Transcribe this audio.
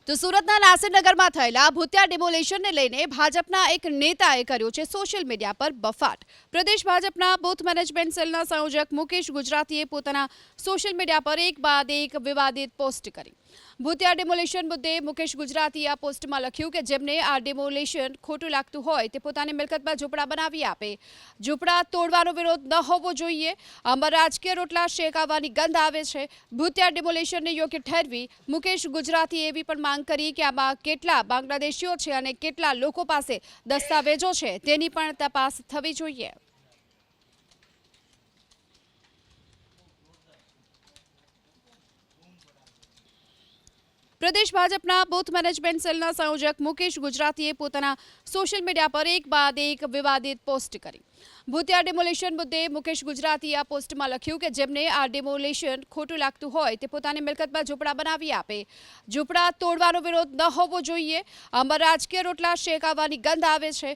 તો સુરતના નાસિરનગરમાં થયેલા ભૂતિયા ડિમોલેશનને લઈને ભાજપના એક નેતાએ કર્યો છે સોશિયલ મીડિયા પર બફાટ. પ્રદેશ ભાજપના બૂથ મેનેજમેન્ટ સેલના સંયોજક મુકેશ ગુજરાતીએ પોતાના સોશિયલ મીડિયા પર એક બાદ એક વિવાદિત પોસ્ટ કરી. ભૂતિયા ડિમોલેશન મુદ્દે મુકેશ ગુજરાતીએ આ પોસ્ટમાં લખ્યું કે જેમને આ ડિમોલેશન ખોટું લાગતું હોય તે પોતાની મિલકતમાં ઝૂંપડા બનાવી આપે. ઝૂંપડા તોડવાનો વિરોધ ન હોવો જોઈએ. આમાં રાજકીય રોટલા શેકાવાની ગંધ આવે છે. ભૂતિયા ડિમોલેશનને યોગ્ય ઠેરવી મુકેશ ગુજરાતીએ એવી પણ માંગ કરી કે આમાં કેટલા બાંગ્લાદેશીઓ છે અને કેટલા લોકો પાસે દસ્તાવેજો છે તેની પણ તપાસ થવી જોઈએ. પ્રદેશ ભાજપના બૂથ મેનેજમેન્ટ સેલના સંયોજક મુકેશ ગુજરાતીએ પોતાના સોશિયલ મીડિયા પર એક બાદ એક વિવાદિત પોસ્ટ કરી. ભૂતિયા ડિમોલેશન મુદ્દે મુકેશ ગુજરાતીએ આ પોસ્ટમાં લખ્યું કે જેમને આ ડિમોલેશન ખોટું લાગતું હોય તે પોતાની મિલકતમાં ઝૂંપડા બનાવી આપે. ઝૂંપડા તોડવાનો વિરોધ ન હોવો જોઈએ. આમાં રાજકીય રોટલા શેકાવાની ગંધ આવે છે.